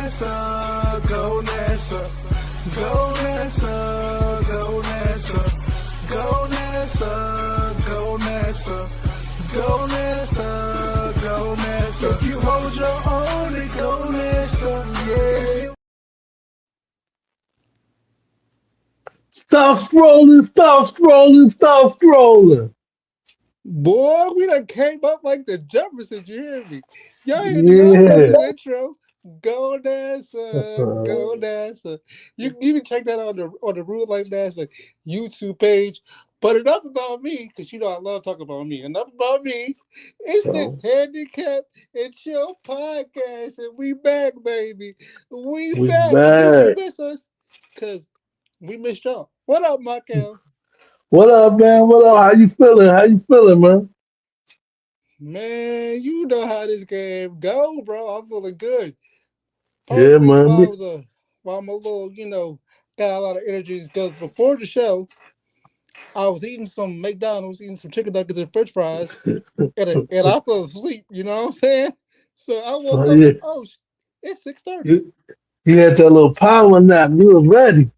NASA, go NASA, go NASA, go NASA, go NASA, go NASA, go NASA, go NASA. If you hold your own, then go NASA, yeah. Stop scrolling, stop scrolling, stop scrolling. Boy, we done came up like the Jeffersons, you hear me? Y'all hear the Yeah. intro. Go NASA, go NASA. You can check that on the Real Life NASA YouTube page. But enough about me, because you know I love talking about me. Enough about me. It's the So Handicap and Chill podcast, and we back, baby. We we back. Did you back. miss us? Because we missed y'all. What up, Michael? What up, man? What up? How you feeling? How you feeling, man? Man, you know how this game go, bro. I'm feeling good. Part of Yeah, the reason man. why why I'm a little, got a lot of energy is because before the show, I was eating some McDonald's, eating some chicken nuggets and French fries, and I fell asleep. You know what I'm saying? So I woke So up yeah, and it's 6:30. you, you had that little power nap. You was ready.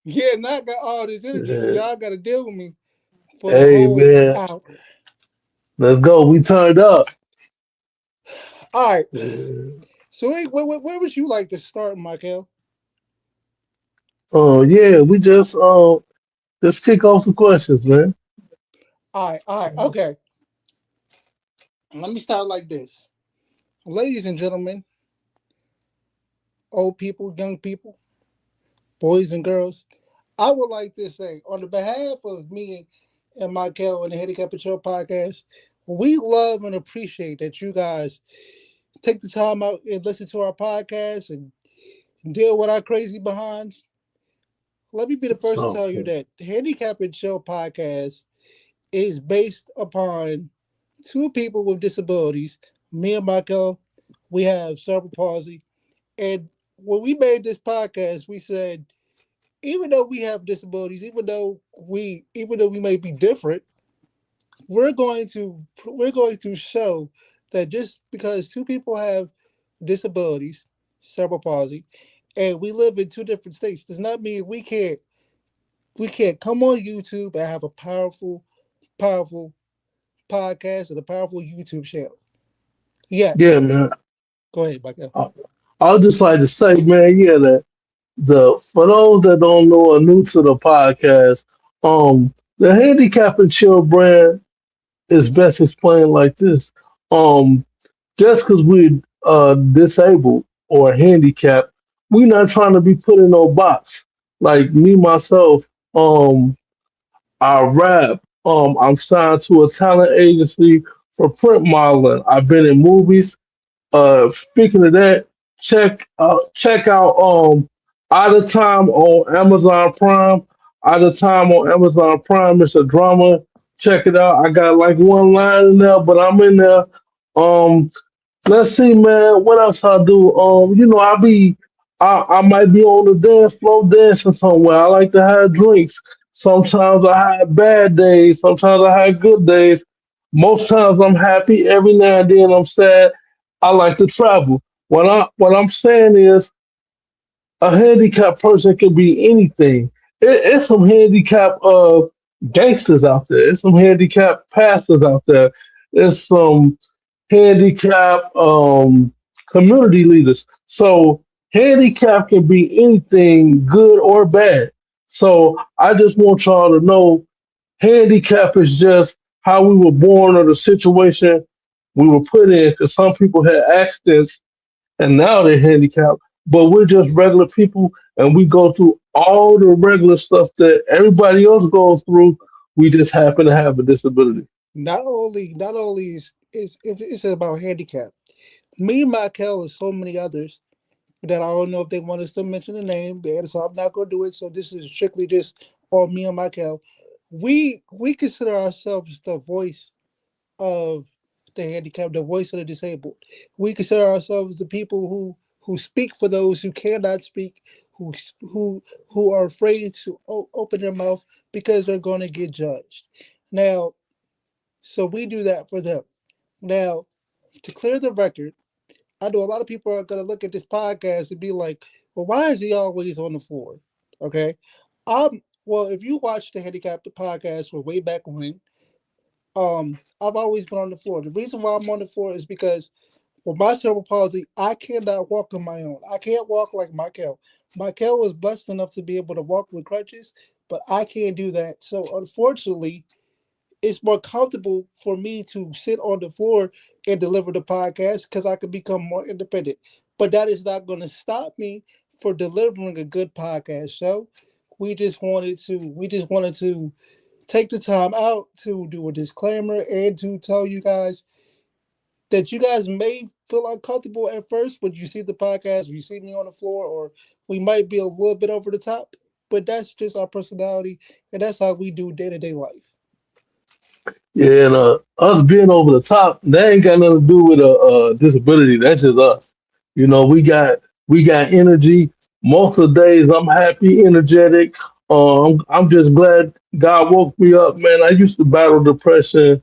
Yeah, and I got all this energy, so Yeah. y'all got to deal with me for the Hey, whole man. hour. Let's go. We turned up. All right. Yeah. So where would you like to start, Michael? Oh, yeah. We just kick off the questions, man. All right, okay. Let me start like this. Ladies and gentlemen, old people, young people, boys and girls, I would like to say, on the behalf of me and Michael and the Handicap But podcast, we love and appreciate that you guys take the time out and listen to our podcast and deal with our crazy behinds. Let me be the first to So, tell you that the Handicap and podcast is based upon two people with disabilities. Me and Michael, we have cerebral palsy. And when we made this podcast, we said, even though we have disabilities, even though we may be different, we're going to show that just because two people have disabilities, cerebral palsy, and we live in two different states, does not mean we can't come on YouTube and have a powerful podcast and a powerful YouTube channel. Yes. yeah, man. Go ahead, Michael. I, I would just like to say, man, yeah, that for those that don't know or new to the podcast, the Handicap and Chill brand is best explained like this. Um, just because we're disabled or handicapped, we're not trying to be put in no box. Like me myself, I rap. I'm signed to a talent agency for print modeling. I've been in movies. Speaking of that, check out Out of Time on Amazon Prime. Out of Time on Amazon Prime. It's a drama. Check it out. I got like one line in there, but I'm in there. Um, let's see, man. What else I do? I might be on the dance floor dancing somewhere. I like to have drinks. Sometimes I have bad days. Sometimes I have good days. Most times I'm happy. Every now and then I'm sad. I like to travel. What I'm saying is a handicapped person can be anything. It's some handicapped gangsters out there. It's some handicapped pastors out there. It's some handicapped community leaders. So handicap can be anything, good or bad. So I just want y'all to know handicap is just how we were born or the situation we were put in. Because some people had accidents and now they're handicapped. But we're just regular people, and we go through all the regular stuff that everybody else goes through. We just happen to have a disability. Not only is if it's about handicap. Me, Michael, and so many others that I don't know if they want us to mention the name, so I'm not going to do it. So this is strictly just on me and Michael. We consider ourselves the voice of the handicapped, the voice of the disabled. We consider ourselves the people who speak for those who cannot speak, who who who are afraid to open their mouth because they're going to get judged. Now, so we do that for them. Now, to clear the record, I know a lot of people are gonna look at this podcast and be like, "Well, why is he always on the floor?" Okay, well, if you watch the Handicap podcast from way back when, I've always been on the floor. The reason why I'm on the floor is because with my cerebral palsy, I cannot walk on my own. I can't walk like Michael. Michael was blessed enough to be able to walk with crutches, but I can't do that. So unfortunately, it's more comfortable for me to sit on the floor and deliver the podcast because I can become more independent. But that is not going to stop me for delivering a good podcast show. We just wanted to take the time out to do a disclaimer and to tell you guys that you guys may feel uncomfortable at first when you see the podcast, or you see me on the floor, or we might be a little bit over the top. But that's just our personality, and that's how we do day to day life. Yeah, and us being over the top, that ain't got nothing to do with a disability. That's just us. You know, we got energy. Most of the days, I'm happy, energetic. I'm just glad God woke me up, man. I used to battle depression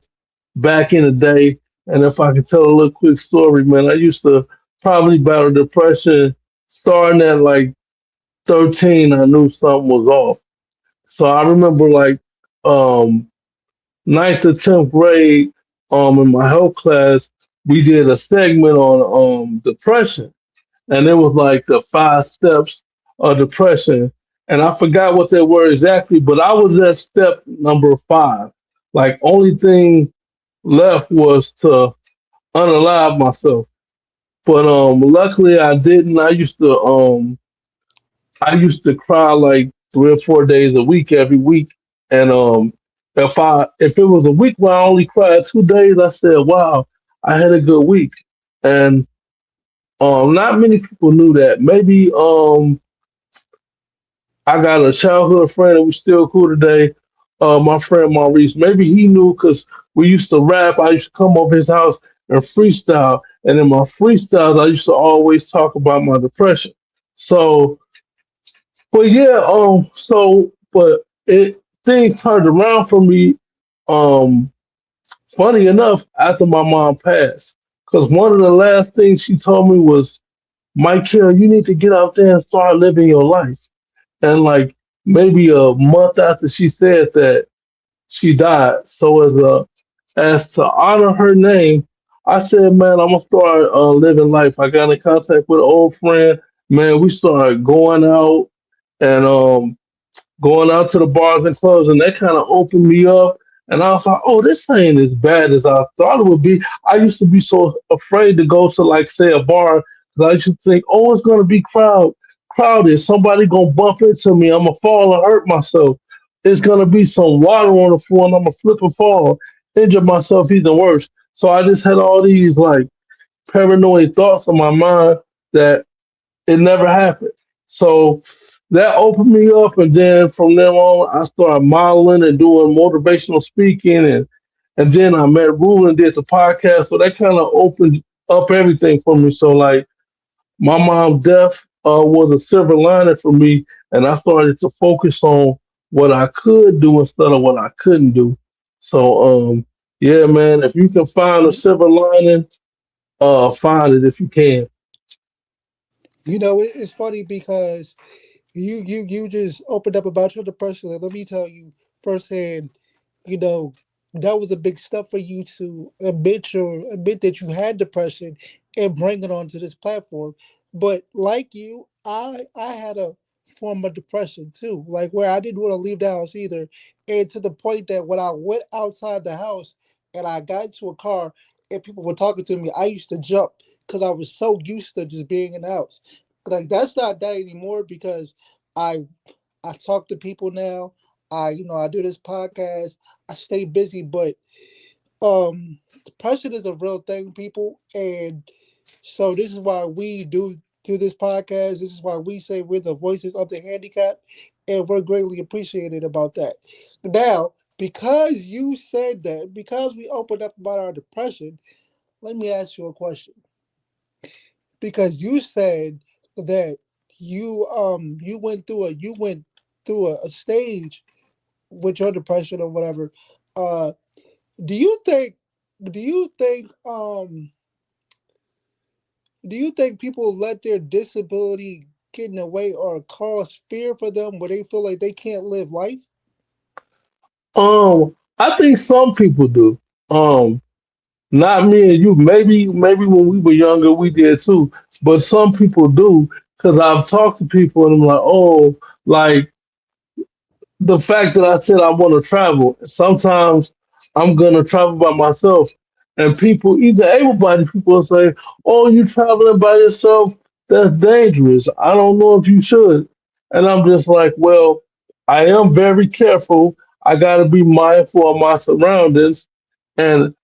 back in the day, and if I could tell a little quick story, man, I used to probably battle depression starting at like 13. I knew something was off. So I remember like um ninth to 10th grade, in my health class, we did a segment on depression, and it was like the 5 steps of depression. And I forgot what they were exactly, but I was at step number 5. Like, only thing left was to unalive myself. But luckily I didn't. I used to cry like 3 or 4 days a week every week. And if it was a week where I only cried 2 days, I said, "Wow, I had a good week." And not many people knew that. Maybe I got a childhood friend and we're still cool today. My friend Maurice, maybe he knew because we used to rap. I used to come over his house and freestyle, and in my freestyles, I used to always talk about my depression. So, but yeah, but it things turned around for me. Um, Funny enough, after my mom passed, because one of the last things she told me was, "Michael, you need to get out there and start living your life." And like maybe a month after she said that, she died. So as to honor her name, I said, "Man, I'm gonna start living life." I got in contact with an old friend. Man, we started going out and going out to the bars and clubs, and that kind of opened me up. And I was like, "Oh, this ain't as bad as I thought it would be." I used to be so afraid to go to, like, say, a bar, because I used to think, "Oh, it's gonna be crowded. Somebody gonna bump into me. I'm gonna fall and hurt myself. It's gonna be some water on the floor, and I'm gonna flip and fall, injure myself even worse." So I just had all these like paranoid thoughts in my mind that it never happened. So that opened me up, and then from then on, I started modeling and doing motivational speaking, and then I met Rue and did the podcast. So that kind of opened up everything for me. So like my mom's death was a silver lining for me, and I started to focus on what I could do instead of what I couldn't do. So yeah, man, if you can find a silver lining, find it if you can. It's funny because you just opened up about your depression, and let me tell you firsthand, you know, that was a big step for you to admit that you had depression and bring it onto this platform. But like you, I had a form of depression too, like where I didn't want to leave the house either, and to the point that when I went outside the house and I got into a car and people were talking to me, I used to jump because I was so used to just being in the house. Like that's not that anymore because I I talk to people now. I do this podcast. I stay busy, but depression is a real thing, people, and so this is why we do this podcast. This is why we say we're the voices of the handicap, and we're greatly appreciated about that. Now, because you said that, because we opened up about our depression, let me ask you a question. Because you said that you went through a stage with your depression or whatever. Uh, do you think do you think Do you think people let their disability get in the way or cause fear for them where they feel like they can't live life? I think some people do. Um, Not me and you. Maybe when we were younger, we did too. But some people do, because I've talked to people and I'm like, oh, like the fact that I said I want to travel. Sometimes I'm gonna travel by myself, and people, either able-bodied people, will say, "Oh, you traveling by yourself? That's dangerous. I don't know if you should." And I'm just like, "Well, I am very careful. I got to be mindful of my surroundings, and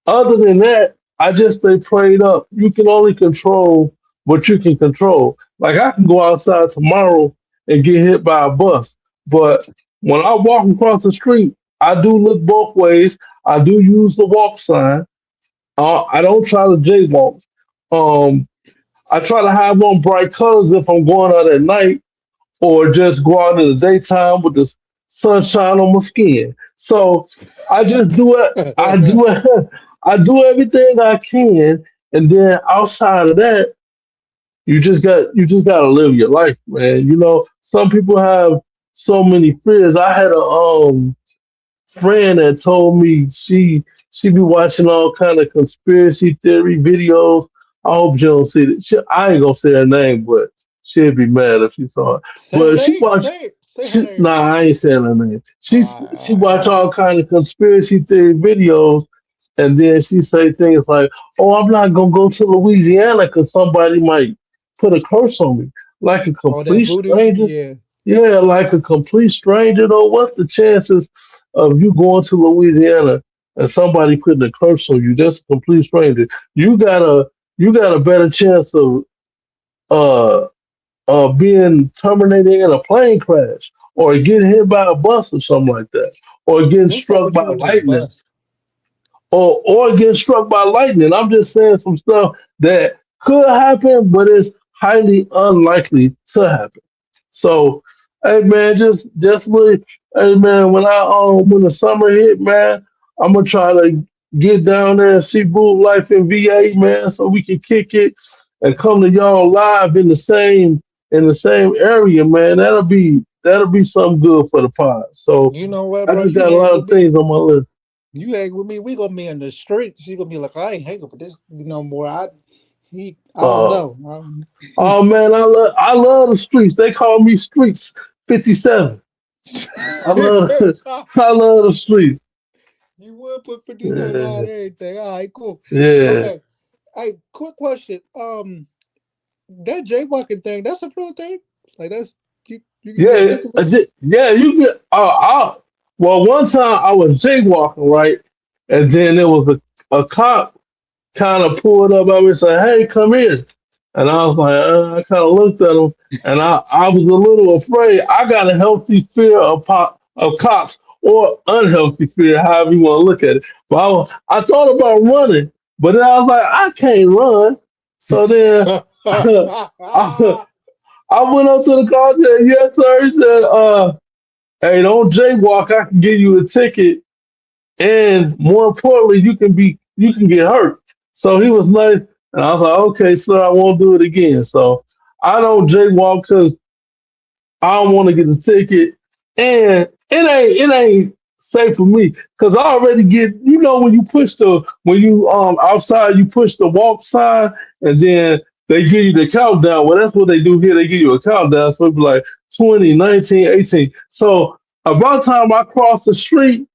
other than that, I just stay prayed up. You can only control what you can control. Like I can go outside tomorrow and get hit by a bus, but when I walk across the street, I do look both ways. I do use the walk sign. I don't try to jaywalk. Um, I try to have on bright colors if I'm going out at night or just go out in the daytime with the sunshine on my skin. So I just do it. I do it. I do everything I can, and then outside of that, you just got to live your life, man. You know, some people have so many fears. I had a friend that told me she be watching all kind of conspiracy theory videos. I hope she don't see it. I ain't gonna say her name, but she'd be mad if she saw it. Say her But she name. watched. Say it. Say her name. Nah, I ain't saying her name. She All watch right. all kind of conspiracy theory videos, and then she say things like, "Oh, I'm not gonna go to Louisiana because somebody might put a curse on me." Like a All that complete voodoo. stranger. Yeah. Yeah, like a complete stranger though. What's the chances of you going to Louisiana and somebody putting a curse on you? That's a complete stranger. You got a better chance of uh being terminated in a plane crash or getting hit by a bus or something like that. Or getting What's up struck with by you with this lightning. bus? Or getting struck by lightning. I'm just saying some stuff that could happen, but it's highly unlikely to happen. So, hey man, just really, hey man, when the summer hit, man, I'm gonna try to get down there and see Boo Life in VA, man, so we can kick it and come to y'all live in the same area, man. That'll be something good for the pod. So You know what, I bro? just You got a hang lot with of me. things on my list. You hang with me. We gonna be in the streets. She gonna be like, I ain't hanging for this no more. I don't Uh, know. oh man, I love the streets. They call me Streets 57. I love I love the streets. You would put 57 Yeah, behind everything. All right, cool. yeah, Okay. Hey, quick question. That jaywalking thing, that's a real thing? Like that's you can get a yeah. ticket for Yeah, you get. Well, one time I was jaywalking, right, and then there was a cop kind of pulled up at me and said, "Hey, come in." And I was like, I kind of looked at him, and I was a little afraid. I got a healthy fear of cops or unhealthy fear, however you want to look at it. But I thought about running, but then I was like, I can't run. So then I, it? I went up to the car and said, "Yes, sir." He said, "Hey, don't jaywalk. I can give you a ticket, and more importantly, you can get hurt." So he was nice, and I was like, "Okay, sir, I won't do it again." So I don't jaywalk because I don't want to get a ticket, and it ain't safe for me because I already get. You know, when you outside, you push the walk sign, and then they give you the countdown. Well, that's what they do here. They give you a countdown, so it'd be like 20, 19, 18. So about time I cross the street,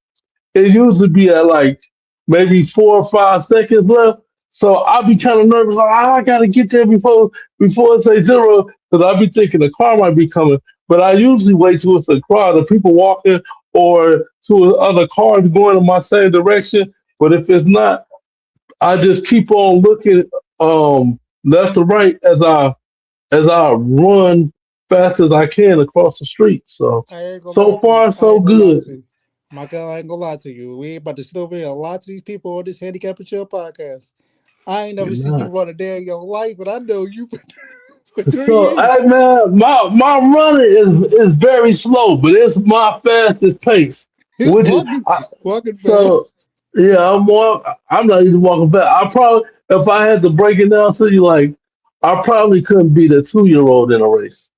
it usually be at like maybe 4 or 5 seconds left. So I'll be kind of nervous, like I gotta get there before it say zero, because I'll be thinking the car might be coming. But I usually wait till it's a crowd of people walking or to other cars going in my same direction. But if it's not, I just keep on looking left to right as I run fast as I can across the street. So I ain't gonna lie so to you. far I so ain't gonna lie good. to you. Michael, I ain't gonna lie to you. We ain't about to sit over here. A lot of these people on this Handicap and Chill podcast. I ain't You're never seen you not. run a day in your life, but I know you for three So, years. hey man, my running is very slow, but it's my fastest pace. He's Which is walking so fast. yeah, I'm not even walking fast. I probably if I had to break it down to you, like I probably couldn't beat a 2-year-old in a race.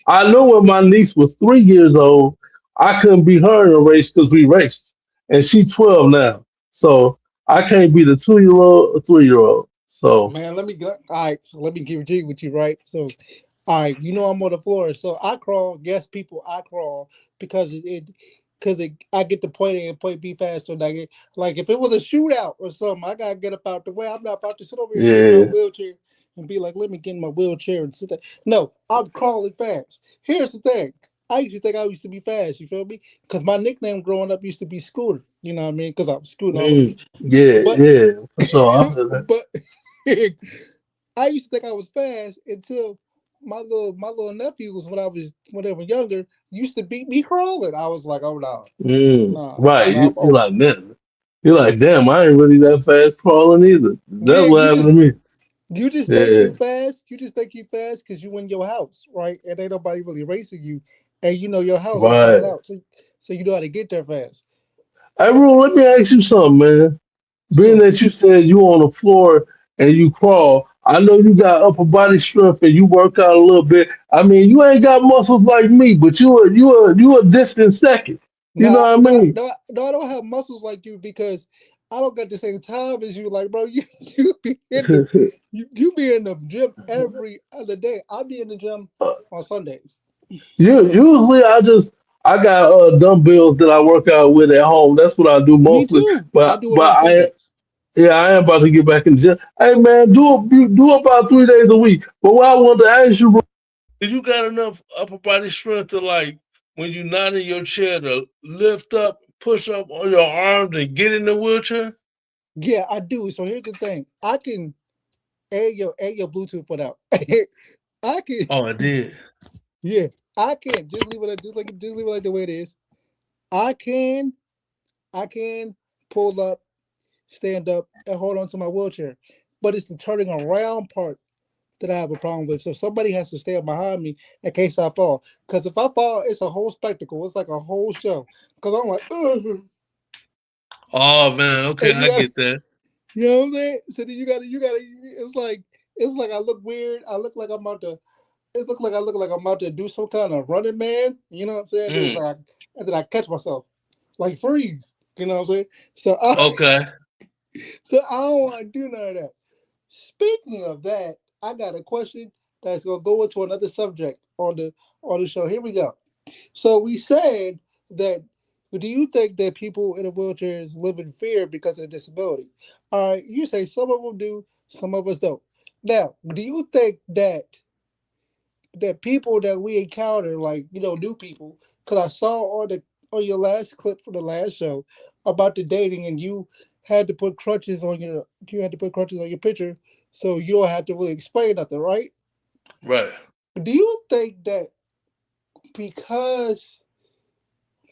I know when my niece was 3 years old, I couldn't beat her in a race because we raced, and she's 12 now. So I can't beat a 2-year-old, a 3-year-old. So Man, let me go. All right, so let me give it with you, right? So, all right, you know I'm on the floor, so I crawl. Yes, people, I crawl because I get to point A and point B faster. Like if it was a shootout or something, I gotta get up out the way. I'm not about to sit over here and get in my yeah. wheelchair and be like, let me get in my wheelchair and sit there. No, I'm crawling fast. Here's the thing. I used to think I used to be fast. You feel me? Because my nickname growing up used to be Scooter. You know what I mean? Because I was scooting all over. Yeah, But yeah, for sure. I feel that. but I used to think I was fast until my little nephews when they were younger used to beat me crawling. I was like, oh no, Right. I'm You're over. like, man, you're like, damn, I ain't really that fast crawling either. That's Yeah, what happened to me. you just think Yeah, you fast. You just think you fast because you in your house, right? And ain't nobody really racing you, and you know your house inside right. out, so you know how to get there fast. Hey, Rule, let me ask you something, man. Being So that you said you on the floor and you crawl, I know you got upper body strength and you work out a little bit. I mean, you ain't got muscles like me, but you a distant second. You know nah, what I nah, mean? no, no, I don't have muscles like you because I don't got the same time as you. Like, bro, you be in the you be in the gym every other day. I be in the gym on Sundays. Usually I got dumbbells that I work out with at home. That's what I do Me mostly. too. I But do it but on I Sundays. yeah, I am about to get back in the gym. Hey man, do about 3 days a week. But what I want to ask you, bro, is you got enough upper body strength to like when you're not in your chair to lift up, push up on your arms and get in the wheelchair? Yeah, I do. So here's the thing. I can add your Bluetooth for that. I can Oh, I did. yeah, I can just leave it like the way it is. I can I can pull up, stand up, and hold on to my wheelchair. But it's the turning around part that I have a problem with. So somebody has to stand behind me in case I fall. Because if I fall, it's a whole spectacle. It's like a whole show. Because I'm like, ugh. Oh man, okay, And you I gotta, get that. you know what I'm saying? So then you gotta. It's like I look weird. I look like I'm about to. It looks like I look like I'm about to do some kind of running man. You know what I'm saying? Then it's Mm, like, and then I catch myself, like freeze. You know what I'm saying? So I, okay. so I don't want to do none of that. Speaking of that, I got a question that's gonna go into another subject on the show. Here we go. So we said that. Do you think that people in wheelchairs live in fear because of disability? All right, you say some of them do, some of us don't. Now, do you think that people that we encounter, like new people, because I saw on your last clip from the last show about the dating, and you had to put crutches on your picture, so you don't have to really explain nothing, right? Right. Do you think that because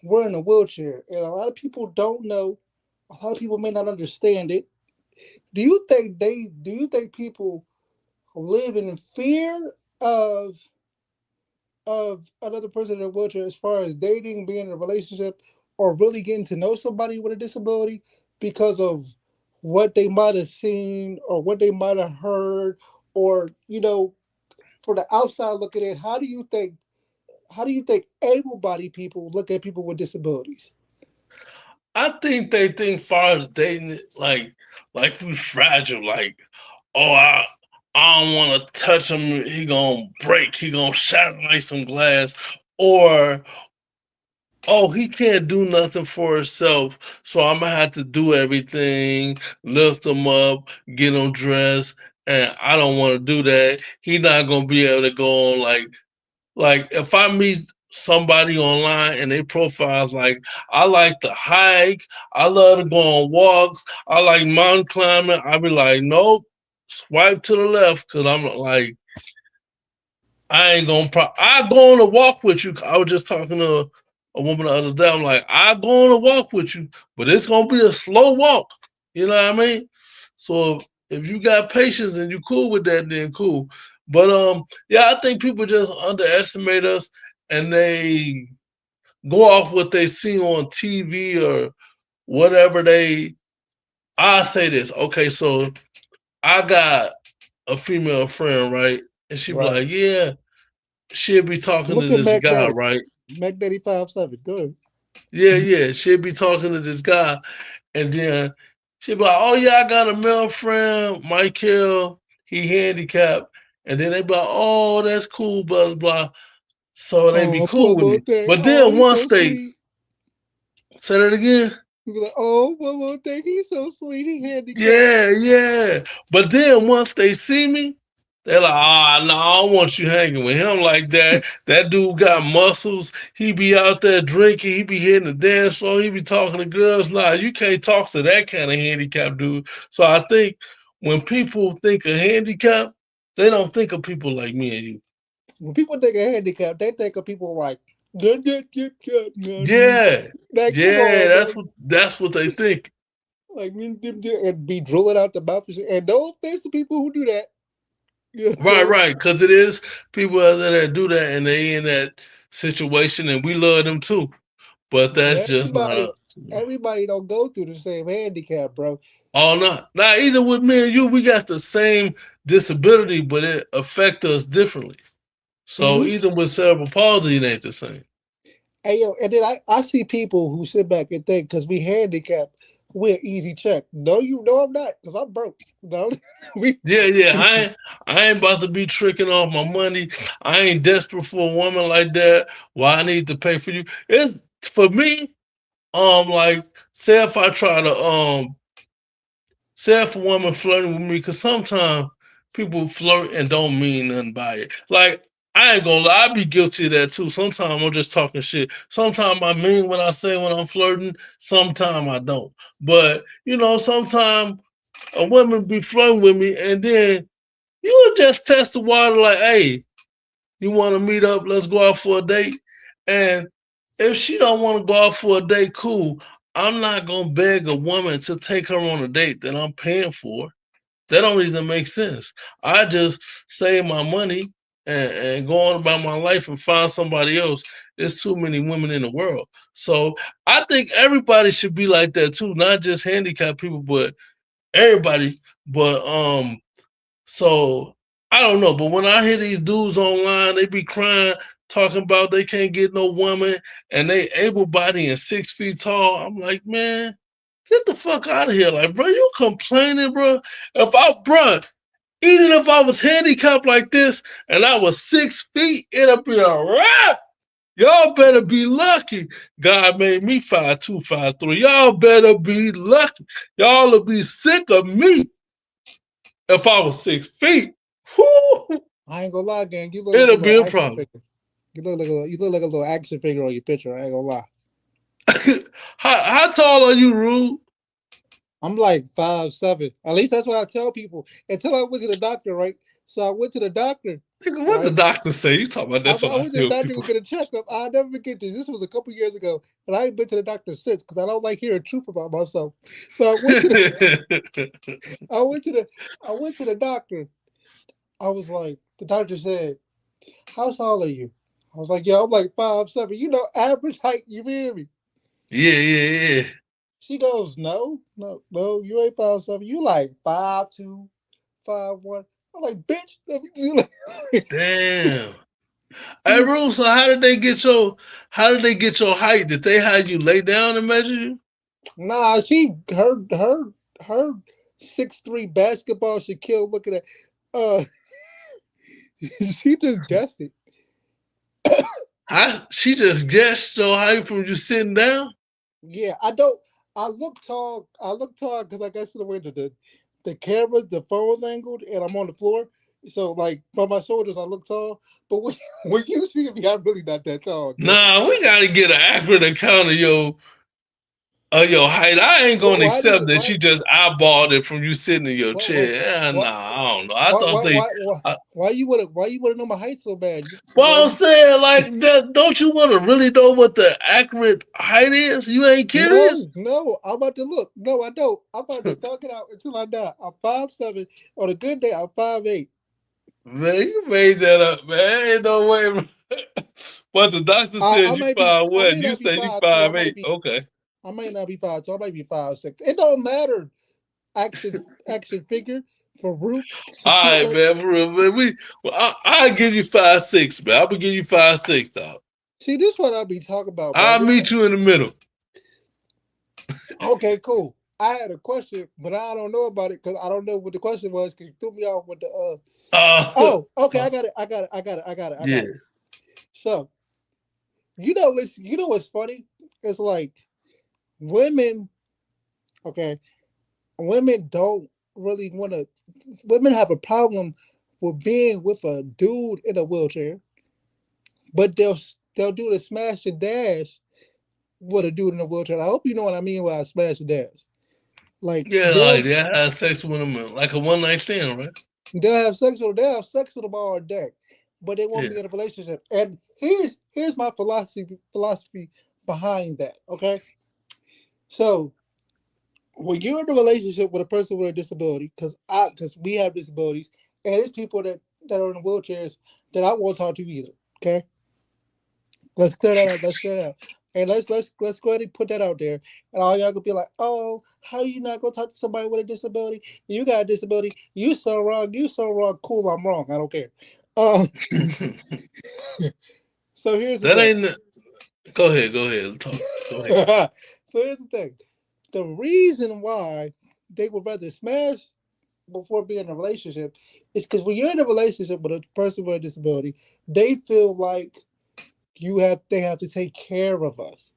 we're in a wheelchair and a lot of people don't know, a lot of people may not understand it, do you think people live in fear of another person in a wheelchair as far as dating, being in a relationship, or really getting to know somebody with a disability because of what they might have seen or what they might have heard, or for the outside looking in, how do you think able-bodied people look at people with disabilities? I think they think far as dating like we fragile, like, oh I don't wanna touch him, he gonna break, he gonna shatter like some glass, or oh, he can't do nothing for himself, so I'm gonna have to do everything, lift him up, get him dressed, and I don't want to do that. He not gonna be able to go on like if I meet somebody online and they profiles like I like to hike, I love to go on walks, I like mountain climbing, I be like, nope, swipe to the left because I'm like I ain't gonna. I go on a walk with you. I was just talking to a woman the other day. I'm like, I go on a walk with you, but it's gonna be a slow walk. You know what I mean? So if you got patience and you cool with that, then cool. But yeah, I think people just underestimate us and they go off what they see on TV or whatever they. I say this. Okay, so I got a female friend, right? And she'd be Right. like, yeah, she'd be talking to Look at this Mac guy, Daddy. right? Mac Daddy 5'7". Good. Yeah, yeah. She'd be talking to this guy, and then she'd be like, oh yeah, I got a male friend, Michael, he handicapped. And then they'd be like, oh, that's cool, blah, blah, blah. So they be Oh, poor cool with little me. thing. But Oh, then he's once so they sweet. say that again, You be like, oh, poor little thing. He's so sweet. He handicapped. yeah, yeah. But then once they see me, they're like, ah, no, I don't want you hanging with him like that. That dude got muscles. He be out there drinking. He be hitting the dance floor. He be talking to girls. Nah, you can't talk to that kind of handicapped dude. So I think when people think of handicap, they don't think of people like me and you. When people think of handicap, they think of people like, like, Yeah, come yeah, on, man. that's what they think. Like, and be drooling out the mouth. And no offense to people who do that. You Right, know? right. Because it is people out there that do that, and they in that situation, and we love them too. But But that's just not everybody, us. everybody don't go through the same handicap, bro. Oh, no. Now, either with me and you, we got the same disability, but it affects us differently. So Mm-hmm. even with cerebral palsy, it ain't the same. Hey, yo, and then I see people who sit back and think because we handicapped, we're easy check. No, you know I'm not, because I'm broke. No, we Yeah, yeah. I ain't about to be tricking off my money. I ain't desperate for a woman like that. Why I need to pay for you? It's for me. Like say if I try to say if a woman flirting with me, because sometimes people flirt and don't mean nothing by it. Like I ain't gonna lie, I be guilty of that too. Sometimes I'm just talking shit. Sometimes I mean what I say when I'm flirting. Sometimes I don't. But you know, sometimes a woman be flirting with me, and then you would just test the water. Like, hey, you want to meet up? Let's go out for a date. And if she don't want to go out for a date, cool. I'm not gonna beg a woman to take her on a date that I'm paying for. That don't even make sense. I just save my money and go on about my life and find somebody else. There's too many women in the world. So I think everybody should be like that too, not just handicapped people, but everybody. But so I don't know, but when I hear these dudes online, they be crying, talking about they can't get no woman and they able body and 6 feet tall. I'm like, man, get the fuck out of here. Like, bro, you complaining, bro. Even if I was handicapped like this and I was 6 feet, it'll be a wrap. Y'all better be lucky. God made me 5'2", 5'3". Y'all better be lucky. Y'all will be sick of me if I was 6 feet. Whoo, I ain't gonna lie, gang. You look like a it'll be little a action problem. figure. You look like a little action figure on your picture. I ain't gonna lie. how tall are you, Rude? I'm like 5'7". At least that's what I tell people. Until I went to the doctor, right? So I went to the doctor, Nigga, what the right? doctor say? You talking about that's what I I went to the tell doctor to people. get a checkup. I'll never forget this. This was a couple years ago, and I ain't been to the doctor since because I don't like hearing truth about myself. So I went to the I went to the doctor. I was like, the doctor said, "How tall are you?" I was like, "Yo, I'm like 5'7". You know, average height. You feel me? Yeah, yeah, yeah. She goes, "No, you ain't 5'7". You like 5'2", 5'1". I'm like, "Bitch, let me do Damn. Hey, you." Rude, so how did they get your height? Did they have you lay down and measure you? Nah, her 6'3" basketball Shaquille looking at uh she just guessed it. She just guessed your height from you sitting down? Yeah, I don't. I look tall. I look tall because I guess the way that the cameras, the phone's angled, and I'm on the floor. So like from my shoulders, I look tall. But when when you see me, I'm really not that tall, dude. Nah, we gotta get an accurate account of your height. I ain't What? gonna Why do accept you? that she just eyeballed it from you sitting in your What? Wait. chair. What? Nah, I don't know. I Why? thought Why? they. Why? Why? I, Why you wanna know my height so bad? well, I'm saying like that. Don't you want to really know what the accurate height is? You ain't curious? No. I'm about to look. No, I don't. I'm about to thug it out until I die. I'm 5'7". On a good day, I'm 5'8". Man, you made that up, man. Ain't no way. Bro. But the doctor I said you might be. five I what? may You not be say you 5'2". I five might eight. be. Okay. I might not be 5'2". I might be 5'6". It don't matter. Action figure. Farouk All right, Shakur. man. For real, man. I'll give you 5'6", man. I'm gonna give you 5'6", dog. See, this is what I be talking about, bro. I'll meet you in the middle. Okay, cool. I had a question, but I don't know about it because I don't know what the question was because you threw me off with the Uh, Oh, okay, I got it. I got it. I got it. I got it. I got yeah. it. So you know what's funny? It's like women, okay, women don't really want to. Women have a problem with being with a dude in a wheelchair, but they'll do the smash and dash with a dude in a wheelchair. I hope you know what I mean by smash and dash. Like Yeah, like they have sex with them like a one night stand, right? they'll have sex with them all day, but they won't Yeah. be in a relationship. And here's my philosophy behind that. Okay, so when you're in a relationship with a person with a disability, because we have disabilities, and it's people that are in wheelchairs that I won't talk to either. Okay, let's clear that out. Let's clear that out. And let's go ahead and put that out there. And all y'all gonna be like, oh, how you not gonna talk to somebody with a disability? You got a disability. You so wrong. You so wrong. Cool, I'm wrong. I don't care. Um, so here's the That thing. ain't. Go ahead, talk. Go ahead. So here's the thing. The reason why they would rather smash before being in a relationship is because when you're in a relationship with a person with a disability, they feel like they have to take care of us.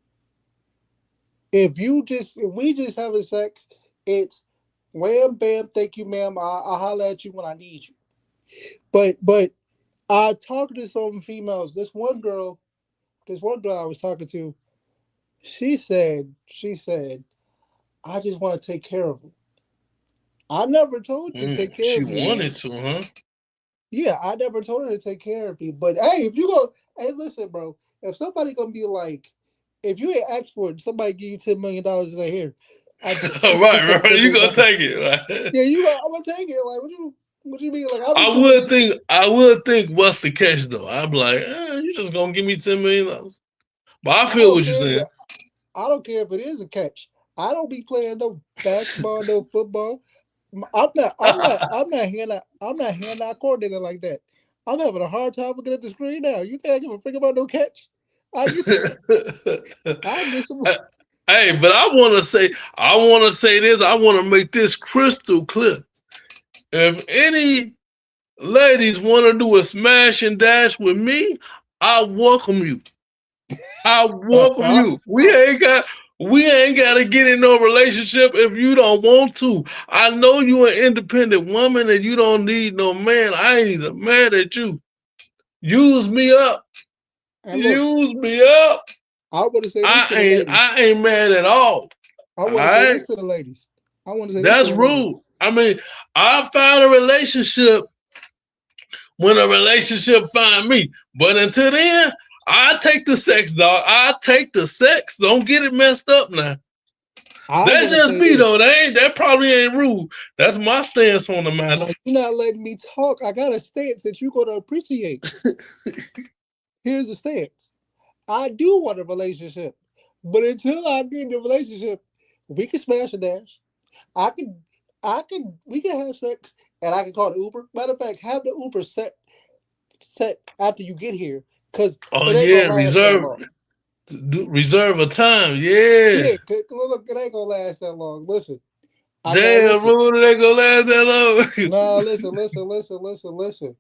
If we just having sex, it's wham bam, thank you, ma'am. I'll holler at you when I need you. But I talked to some females. This one girl I was talking to, she said, I just want to take care of him. I never told you to take care She of me, man. wanted to, huh? Yeah, I never told her to take care of me. But hey, if you go, hey, listen, bro. If somebody gonna be like, if you ain't asked for it, somebody give you $10 million in their hair. I Right. You gonna take it, right? Yeah, I'm gonna take it. Like, what you mean? Like, I'll be I cool with would it. think. I would think. What's the catch though? I'm like, you just gonna give me $10 million? But I I feel don't what you're care. saying. I don't care if it is a catch. I don't be playing no basketball, no football. I'm not hand eye coordinator like that. I'm having a hard time looking at the screen now. You think I give a freak about no catch? I get I get some. Hey, but I want to say this. I want to make this crystal clear. If any ladies want to do a smash and dash with me, I welcome you. I welcome you. We ain't got to get in no relationship if you don't want to. I know you an independent woman and you don't need no man. I ain't even mad at you. Use me up. And look, Use me up. I want to say this to the ladies. I ain't mad at all. I All want to say right. this to the ladies. I want to say this to That's the ladies. rude. I mean, I found a relationship when a relationship find me. But until then, I take the sex, dog. I take the sex. Don't get it messed up now. I That's want to just say me though. this. That probably ain't rude. That's my stance on the matter. Now you're not letting me talk. I got a stance that you're gonna appreciate. Here's the stance. I do want a relationship, but until I get in a relationship, we can smash a dash. I can, we can have sex, and I can call the Uber. Matter of fact, have the Uber set after you get here, cause Oh it ain't gonna yeah, last that long. reserve a time. Yeah. Yeah, look, it ain't gonna last that long. Listen, Damn, listen. bro, it ain't gonna last that No, long. listen.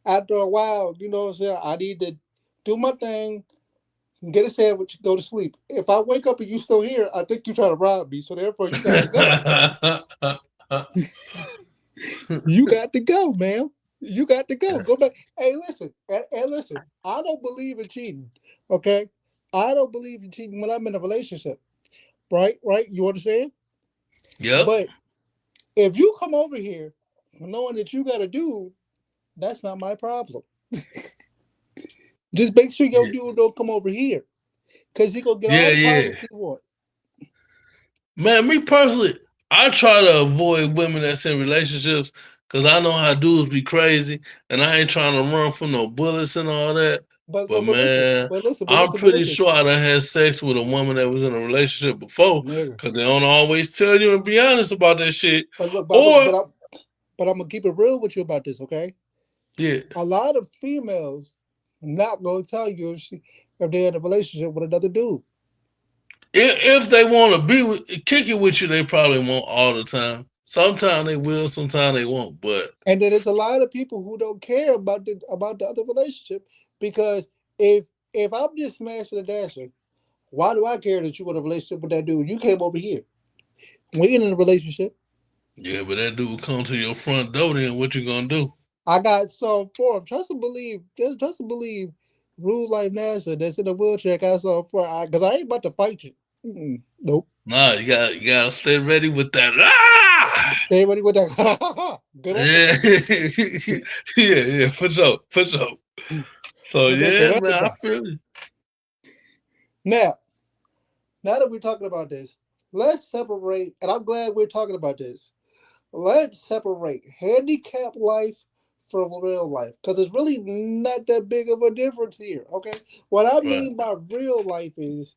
After a while, you know what I'm saying? I need to do my thing, get a sandwich, go to sleep. If I wake up and you still here, I think you're trying to rob me. So therefore, you got to go. You got to go, man. You got to go. Go back. Hey, listen, and listen. I don't believe in cheating. Okay, I don't believe in cheating when I'm in a relationship. Right. You understand? Yep. But if you come over here knowing that you got a dude, that's not my problem. Just make sure your Yeah. dude don't come over here, cause he gonna get all Yeah, the yeah. problems he want. Man, me personally, I try to avoid women that's in relationships because I know how dudes be crazy, and I ain't trying to run from no bullets and all that. But man, I'm But pretty listen, sure I done had sex with a woman that was in a relationship before nigga. because they don't always tell you and be honest about that shit. But look, Or but I'm gonna keep it real with you about this, okay? Yeah. A lot of females not gonna tell you if they're in a relationship with another dude. If they want to kick it with you, they probably won't all the time. Sometimes they will, sometimes they won't. But And then there's a lot of people who don't care about the other relationship because if I'm just smashing and dashing, why do I care that you in a relationship with that dude? You came over here. We ain't in a relationship. yeah, but that dude come to your front door, then what you gonna do? I got some form. Trust and believe. Rule like NASA that's in a wheelchair got some for because I ain't about to fight you. Nope. Nah, you gotta stay ready with that. Ah! Stay ready with that. Good on Yeah, yeah, for sure, for sure. So with that yeah, man, I garage. feel it. Now, now that we're talking about this, let's separate. And I'm glad we're talking about this. Let's separate handicap life from real life because it's really not that big of a difference here. Okay, what I Right. mean by real life is,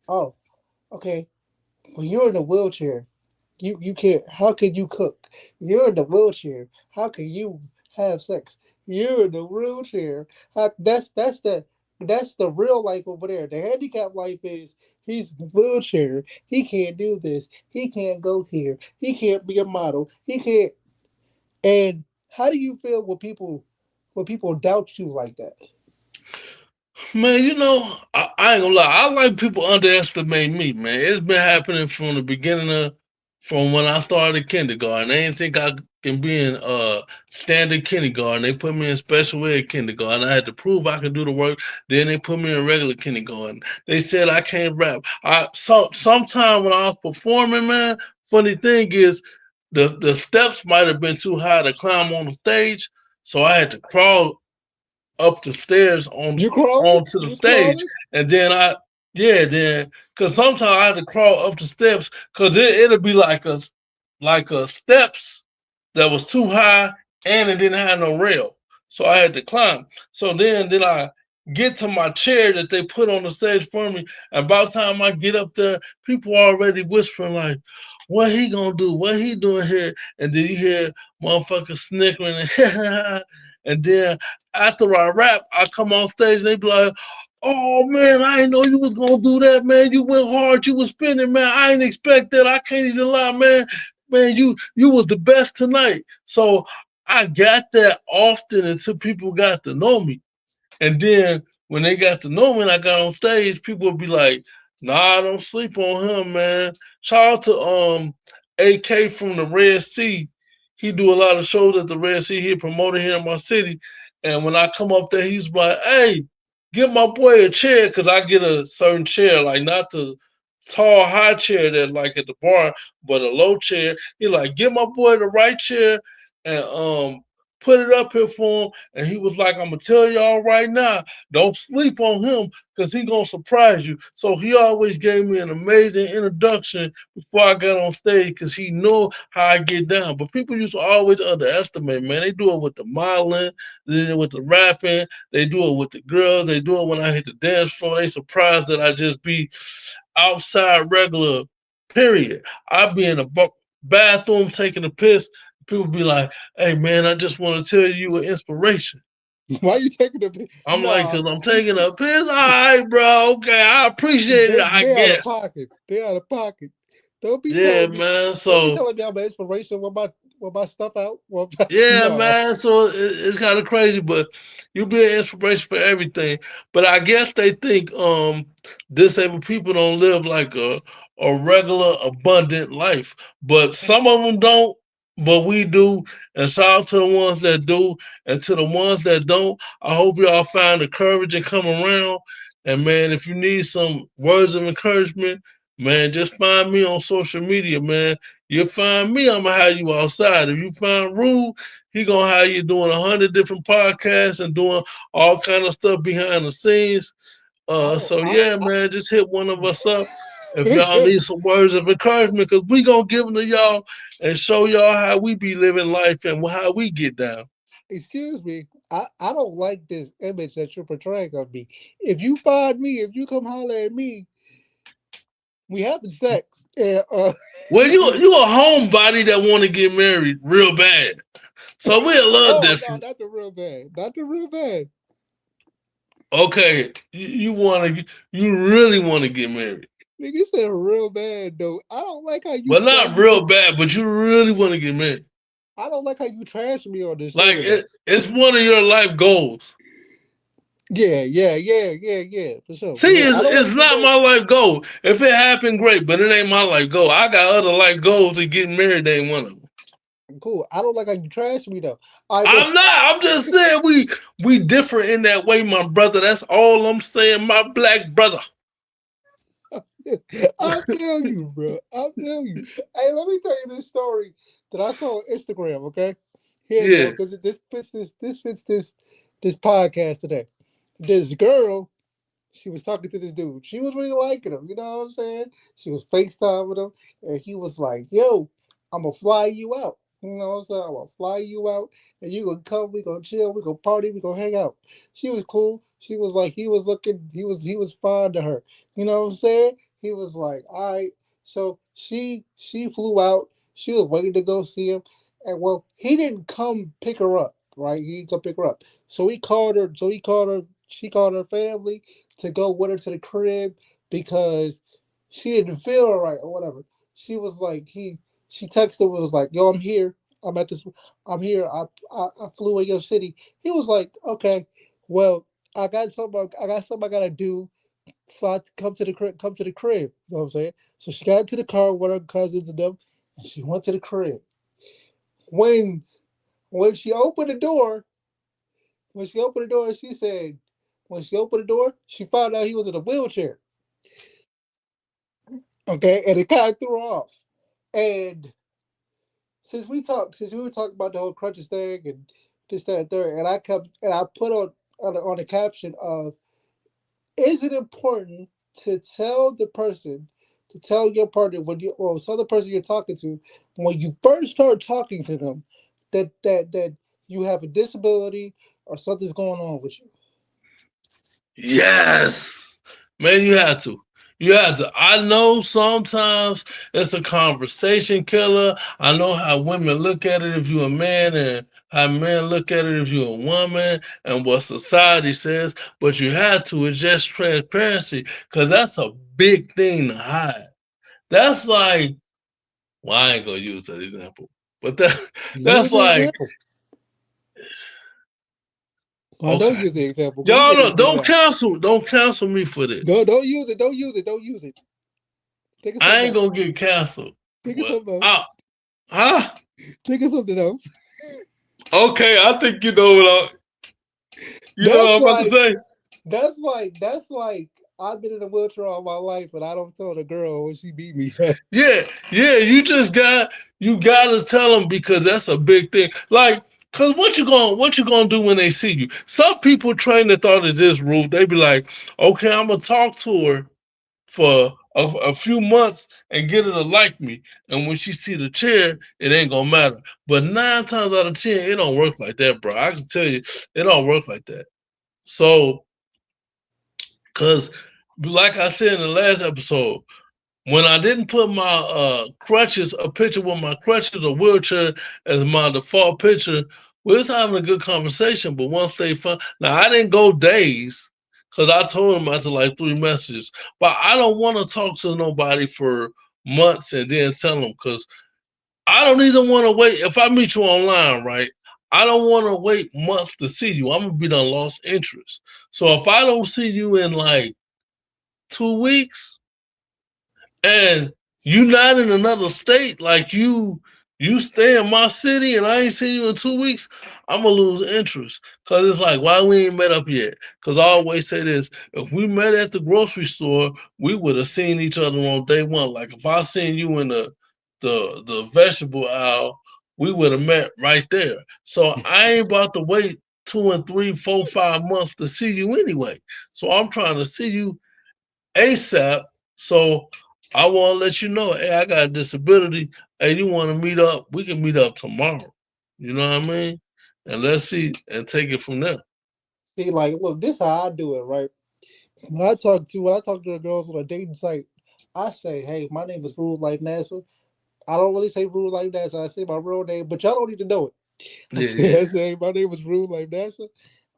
oh, okay, when you're in a wheelchair, you can't. How can you cook? You're in the wheelchair. How can you have sex? You're in the wheelchair. That's the real life over there. The handicap life is he's in the wheelchair. He can't do this. He can't go here. He can't be a model. He can't. And how do you feel when people doubt you like that? Man, I ain't gonna lie. I like people underestimate me, man. It's been happening from the beginning from when I started kindergarten. They didn't think I can be in standard kindergarten. They put me in special ed kindergarten. I had to prove I could do the work. Then they put me in regular kindergarten. They said I can't rap. Sometime when I was performing, man. Funny thing is, the steps might have been too high to climb on the stage, so I had to crawl up the stairs You crawling? onto You the was stage, crawling? and then then because sometimes I had to crawl up the steps because it'll be like a steps that was too high and it didn't have no rail, so I had to climb. So then I get to my chair that they put on the stage for me, and by the time I get up there, people are already whispering like, "What he gonna do? What he doing here?" And then you hear motherfuckers snickering, and then after I rap, I come on stage and they be like, "Oh man, I didn't know you was gonna do that, man. You went hard, you was spinning, man. I didn't expect that. I can't even lie, man. Man, you was the best tonight." So I got that often until people got to know me. And then when they got to know me and I got on stage, people would be like, "Nah, don't sleep on him, man." Shout out to AK from the Red Sea. He do a lot of shows at the Red Sea. He promoted here in my city. And when I come up there, he's like, "Hey, give my boy a chair," because I get a certain chair, like not the tall high chair that like at the bar, but a low chair. He like, "Give my boy the right chair and put it up here for him." And he was like, "I'm gonna tell y'all right now, don't sleep on him because he gonna surprise you." So he always gave me an amazing introduction before I got on stage because he knew how I get down. But people used to always underestimate, man. They do it with the modeling, they do it with the rapping, they do it with the girls, they do it when I hit the dance floor. They surprised that I just be outside regular, period. I be in a bathroom taking a piss. People be like, "Hey man, I just want to tell you an inspiration." Why you taking a I'm like, nah? "Cause I'm taking a piss." All right, bro. Okay, I appreciate it. I They out of guess. pocket. They out of pocket. Don't be Yeah, telling me. man. Don't be So telling me I'm an inspiration with my stuff out. Well, yeah, no. man. So it's kind of crazy, but you be an inspiration for everything. But I guess they think disabled people don't live like a regular abundant life. But some of them don't, but we do. And shout out to the ones that do, and to the ones that don't. I hope y'all find the courage and come around. And man, if you need some words of encouragement, man, just find me on social media, man. You'll find me, I'm gonna have you outside. If you find Rue, he gonna have you doing 100 different podcasts and doing all kind of stuff behind the scenes. I don't. So yeah, man, just hit one of us up if y'all need some words of encouragement, because we gonna give them to y'all and show y'all how we be living life and how we get down. Excuse me. I don't like this image that you're portraying of me. If you find me, if you come holler at me, we having sex. And Well, you a homebody that want to get married real bad. So we a little Oh no, different. not the real bad. Not the real bad. Okay, you really want to get married, Nigga said real bad though. I don't like how you but how not you real bad. But you really want to get married. I don't like how you trash me on this show Like today. it's one of your life goals. Yeah, for sure, See, for sure. I don't want it's to get not married. my life goal. If it happened, great, but it ain't my life goal. I got other life goals, and getting married ain't one of them. Cool. I don't like how you trash me though. All right, I'm not. I'm just saying we different in that way, my brother. That's all I'm saying, my black brother. I feel you, bro. I feel you. Hey, let me tell you this story that I saw on Instagram. Okay, here you go, Yeah, because this fits this podcast today. This girl, she was talking to this dude. She was really liking him. You know what I'm saying? She was FaceTiming him, and he was like, "Yo, I'm gonna fly you out." You know what I'm saying? I'm gonna fly you out, and you gonna come. We gonna chill. We gonna party. We gonna hang out. She was cool. She was like, he was looking. He was fine to her. You know what I'm saying? He was like, all right. So she flew out. She was waiting to go see him, and well, he didn't come pick her up. Right? He didn't come pick her up. So he called her. So he called her. She called her family to go with her to the crib because she didn't feel all right or whatever. She was like she texted was like, "Yo, I'm here. I'm at this. I'm here. I flew in your city." He was like, "Okay, well, I got something I gotta do. Fly to come to the crib. Come to the crib." You know what I'm saying? So she got into the car with her cousins and them, and she went to the crib. When when she opened the door, when she opened the door, she said, when she opened the door, she found out he was in a wheelchair. Okay, and it kind of threw her off. And since we were talking about the whole crutches thing and this, that, and third, and I put on the caption of, is it important to tell the person, to tell your partner tell the person you're talking to when you first start talking to them that you have a disability or something's going on with you. yes, man. You have to. You have to. I know sometimes it's a conversation killer. I know how women look at it if you're a man, and how men look at it if you're a woman, and what society says. But you have to. It's just transparency, because that's a big thing to hide. That's like, well, I ain't gonna use that example, but Use that's the like, example. I don't okay, use the example because we y'all get into don't that. cancel me for this. Don't use it. Don't use it. Don't use it. Think of I something ain't else. gonna get canceled. Think of But something else. huh? Think of something else. Okay, I think you know That's what I'm about to like say. that's like I've been in a wheelchair all my life, and I don't tell the girl when she beat me. Right? Yeah, yeah. You gotta tell them, because that's a big thing. Like, cause what you gonna do when they see you? Some people train their thought is this route. They be like, okay, I'm gonna talk to her for a few months and get her to like me. And when she see the chair, it ain't gonna matter. But 9 times out of 10, it don't work like that, bro. I can tell you, it don't work like that. So, cause like I said in the last episode, when I didn't put my crutches, a picture with my crutches or wheelchair as my default picture, we was having a good conversation. But once they found, now I didn't go days, because I told them after like 3 messages. But I don't want to talk to nobody for months and then tell them, because I don't even want to wait. If I meet you online, right? I don't want to wait months to see you. I'm gonna be done lost interest. So if I don't see you in like 2 weeks, and you not in another state, like you stay in my city and I ain't seen you in 2 weeks, I'm gonna lose interest. Cause it's like, why we ain't met up yet? Cause I always say this: if we met at the grocery store, we would have seen each other on day one. Like if I seen you in the vegetable aisle, we would have met right there. So I ain't about to wait 2 and 3, 4, 5 months to see you anyway. So I'm trying to see you ASAP. So I want to let you know, hey, I got a disability. Hey, you want to meet up? We can meet up tomorrow. You know what I mean? And let's see and take it from there. See, like, look, this is how I do it, right? When I talk to the girls on a dating site, I say, "Hey, my name is Rule Like NASA." I don't really say Rule Like NASA. I say my real name, but y'all don't need to know it. I Yeah, said, yeah. I said, my name was Rude like NASA.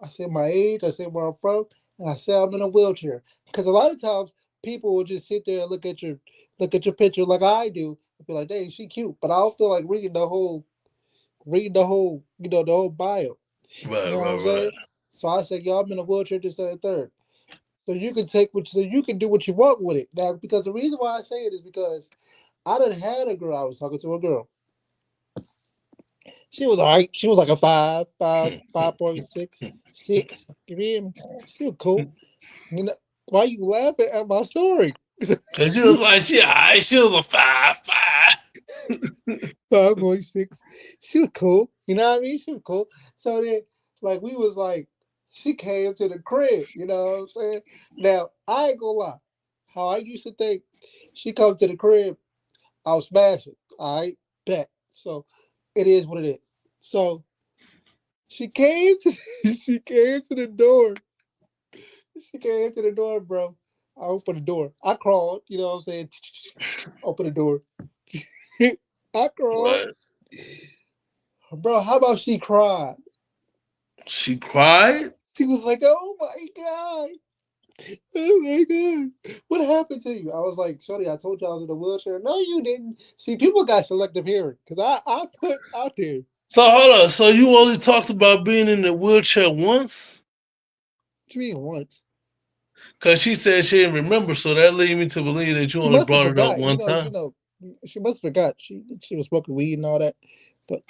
I said my age, I said where I'm from, and I said I'm in a wheelchair. Because a lot of times people will just sit there and look at your picture like I do and be like, dang, she cute. But I don't feel like reading the whole, the whole bio. You Right, know what I'm right, right. saying? So I said, yo, I'm in a wheelchair, this, that, and third. So you can so you can do what you want with it. Now, because the reason why I say it is because I done had a girl, I was talking to a girl. She was all right. She was like a 5.6, 6. You hear me? She was cool. You know, why you laughing at my story? Cause you was like, she was a 5'5". 5.6. She was cool. You know what I mean? She was cool. So then, like, we was like, she came to the crib. You know what I'm saying? Now, I ain't gonna lie. How I used to think she come to the crib, I was smashing. All right? Bet. So it is what it is. So she came to she came to the door. She came to the door, bro. I opened the door. I crawled, you know what I'm saying? Open the door. I crawled. Right. Bro, how about she cried? She cried. She was like, oh my God. Oh my God. What happened to you? I was like, Shorty, I told you I was in a wheelchair. No, you didn't. See, people got selective hearing because I put out there. So hold on. So you only talked about being in the wheelchair once? What you mean once? Cause she said she didn't remember, so that lead me to believe that you She only must have brought it up forgot. one time. She must have forgot. She was smoking weed and all that. But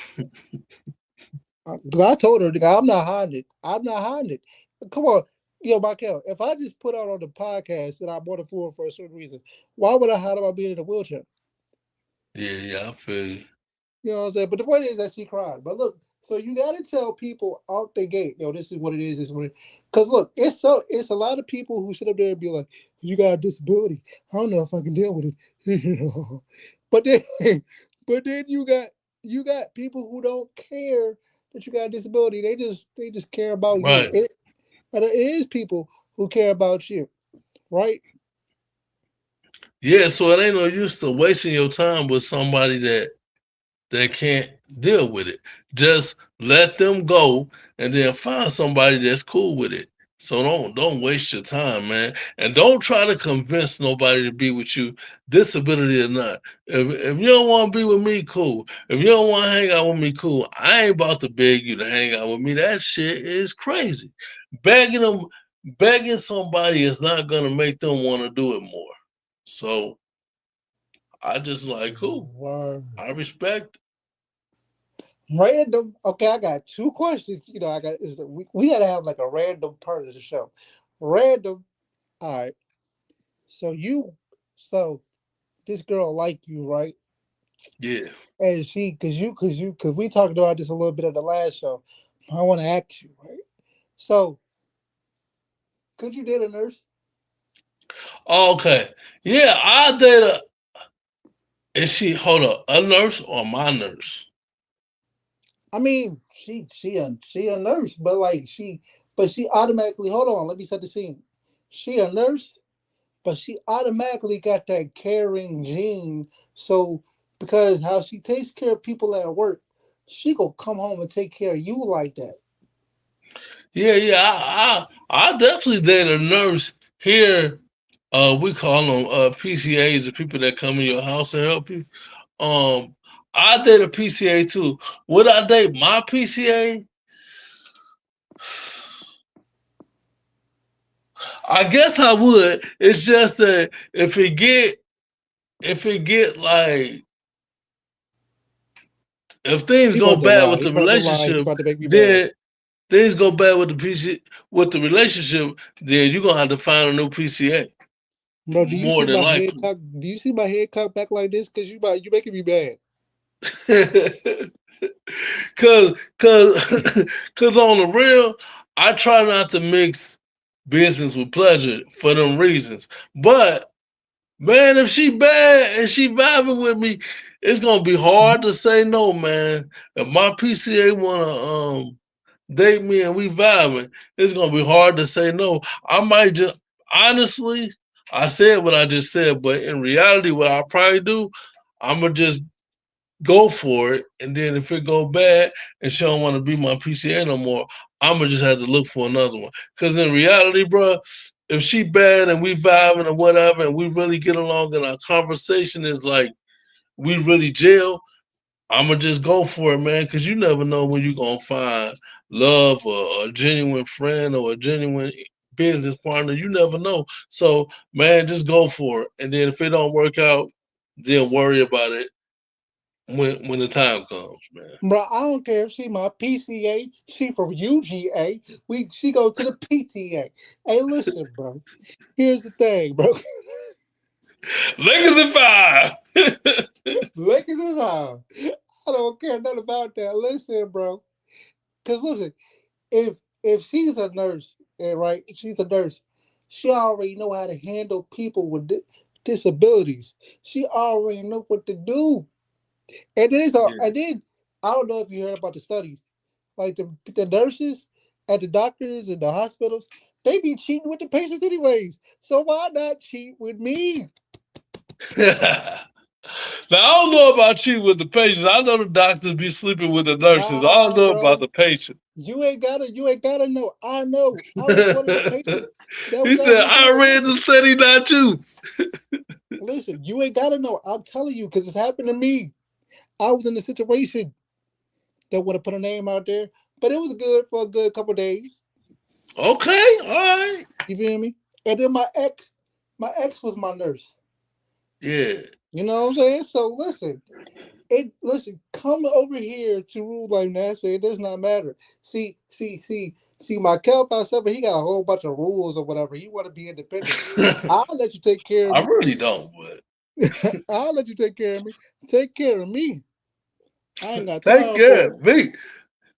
because I told her, nigga, I'm not hiding it. I'm not hiding it. Come on, yo, Michael. If I just put out on the podcast that I'm on the floor for a certain reason, why would I hide about being in a wheelchair? Yeah, yeah, I feel you. You know what I'm saying? But the point is that she cried. But look, so you got to tell people out the gate, yo, this is what it is. This is what it. Because look, it's a lot of people who sit up there and be like, you got a disability. I don't know if I can deal with it. but then, but then you got people who don't care that you got a disability. They just care about you. Right. And it is people who care about you, right? Yeah, so it ain't no use to wasting your time with somebody that can't deal with it. Just let them go and then find somebody that's cool with it. So don't waste your time, man. And don't try to convince nobody to be with you, disability or not. If you don't want to be with me, cool. If you don't want to hang out with me, cool. I ain't about to beg you to hang out with me. That shit is crazy. Begging them, begging somebody is not gonna make them want to do it more. So I just like, cool. Wow. I respect. Random. Okay, I got two questions. You know, I got is we gotta have like a random part of the show. Random. All right. So so this girl like you, right? Yeah. And because we talked about this a little bit at the last show. I want to ask you, right? So could you date a nurse? Okay. Yeah, I date a. Is she, hold up, a nurse or my nurse? I mean, she a nurse, but but she automatically hold on. Let me set the scene. She a nurse, but she automatically got that caring gene. So because how she takes care of people at work, she gonna come home and take care of you like that. Yeah, yeah. I definitely date a nurse here. We call them PCAs, the people that come in your house and help you. Um, I date a PCA too. Would I date my PCA? I guess I would. It's just that if it get like if things He go about to bad lie. with He the about to lie. He relationship, about to make me mad. then things go bad with the PC with the relationship, then you're gonna have to find a new PCA. Bro, do you More see than my head likely. cock? Do you see my head cock back like this? You making me mad. cause on the real, I try not to mix business with pleasure for them reasons. But man, if she bad and she vibing with me, it's gonna be hard to say no, man. If my PCA wanna date me and we vibing, it's gonna be hard to say no. I might just honestly, I said what I just said, but in reality, what I probably do, I'm gonna just go for it. And then if it go bad and she don't want to be my PCA no more, I'ma just have to look for another one. Cause in reality, bro, if she bad and we vibing or whatever, and we really get along and our conversation is like we really gel, I'ma just go for it, man. Cause you never know when you gonna find love or a genuine friend or a genuine business partner. You never know. So, man, just go for it. And then if it don't work out, then worry about it when the time comes, man. Bro, I don't care if she my PCA, she from UGA. She go to the PTA. Hey, listen, bro. Here's the thing, bro. Lakers in five. Look at this out. I don't care nothing about that. Listen, bro. Cause listen, if she's a nurse, right? If she's a nurse, she already know how to handle people with disabilities. She already know what to do. And then Yeah. and then I don't know if you heard about the studies, like the nurses and the doctors in the hospitals, they be cheating with the patients anyways. So why not cheat with me? Now I don't know about you with the patients. I know the doctors be sleeping with the nurses. I don't Nah, know about bro. the patient. You ain't gotta know. I know. I was one of the patients that He was said, actually "I doing it. read the study, not you." Listen, you ain't gotta know. I'm telling you, because it's happened to me. I was in a situation that would have put a name out there, but it was good for a good couple days. Okay, all right. You feel me? And then my ex was my nurse. Yeah. You know what I'm saying? So listen, come over here to Rule Life NASA. It does not matter. See, my Cal 57, he got a whole bunch of rules or whatever. He want to be independent. I'll let you take care of I me. really don't, but I'll let you take care of me. Take care of me. I ain't got take time for care it. of me.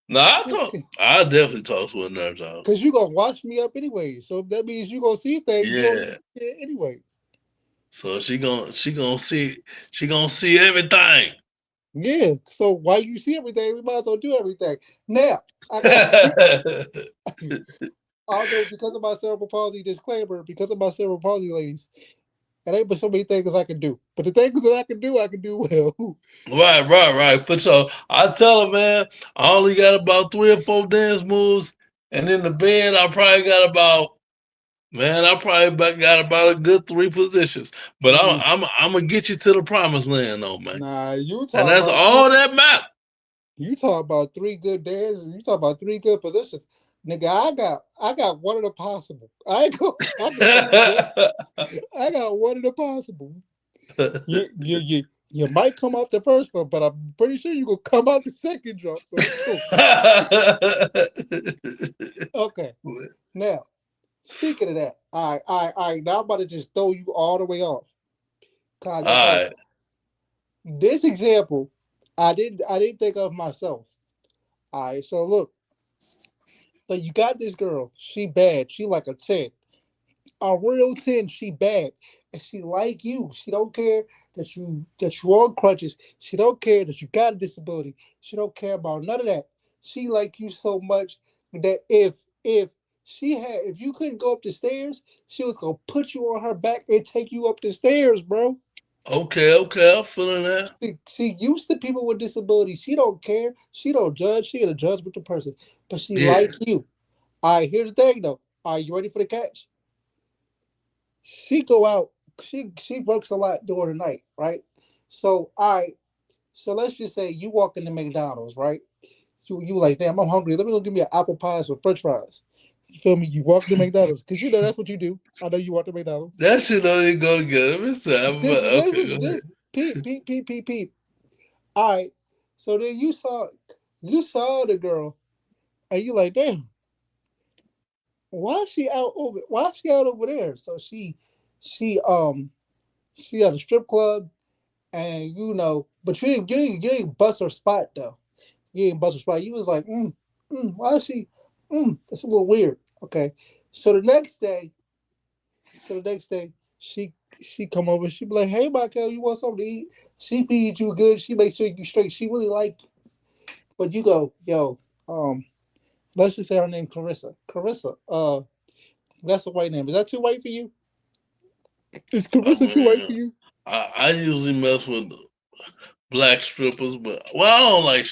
Now I Take talk. care. I definitely talk to a nurse out. Cause you gonna wash me up anyway. So that means you gonna see things you don't Yeah. need to see anyways. So she gonna see everything. Yeah. So while you see everything, we might as well do everything. Now, I got although because of my cerebral palsy disclaimer, because of my cerebral palsy ladies, it ain't but so many things I can do. But the things that I can do well. Right. But so I tell her, man, I only got about 3 or 4 dance moves, and in the bed, I probably got about a good 3 positions. But I'm Mm, I'm I'm gonna get you to the promised land, though, man. nah, And that's all that matters. you talk about three good days, and you talk about three good positions. Nigga, I got one of the possible. I ain't go I got one of the possible. You might come off the first one, but I'm pretty sure you gonna come out the second drop. So it's cool. Okay. Now, speaking of that, all right. Now I'm about to just throw you all the way off. Cause I got All right. this example. I didn't think of myself. All right. So look. So you got this girl. She bad. She like a 10. A real 10, she bad. And she like you. She don't care that you on crutches. She don't care that you got a disability. She don't care about none of that. She like you so much that if you couldn't go up the stairs, she was gonna put you on her back and take you up the stairs, bro. Okay. I'm feeling that. She used to people with disabilities. She don't care. She don't judge. She ain't a judge with the person. But she Yeah. like you. All right, here's the thing though. Are you ready for the catch? She go out. She works a lot during the night, right? So all right. So let's just say you walk into McDonald's, right? You like, damn, I'm hungry. Let me go give me an apple pie and some French fries. You feel me? You walk to McDonald's because you know that's what you do. I know you walk to McDonald's. That shit don't even go together. Okay, Listen, go ahead. just peep. All right. So then you saw the girl and you like, damn, why is she out over there? So she she at a strip club and but you ain't bust her spot though. You ain't bust her spot. You was like, why is she? That's a little weird. Okay. So the next day, so the next day, she come over. She be like, hey, Michael, you want something to eat? She feeds you good. She makes sure you straight. She really like you. But you go, yo, let's just say her name Carissa. Carissa, that's a white name. Is that too white for you? Is I Carissa too white for mean, you? I usually mess with black strippers, but I don't like.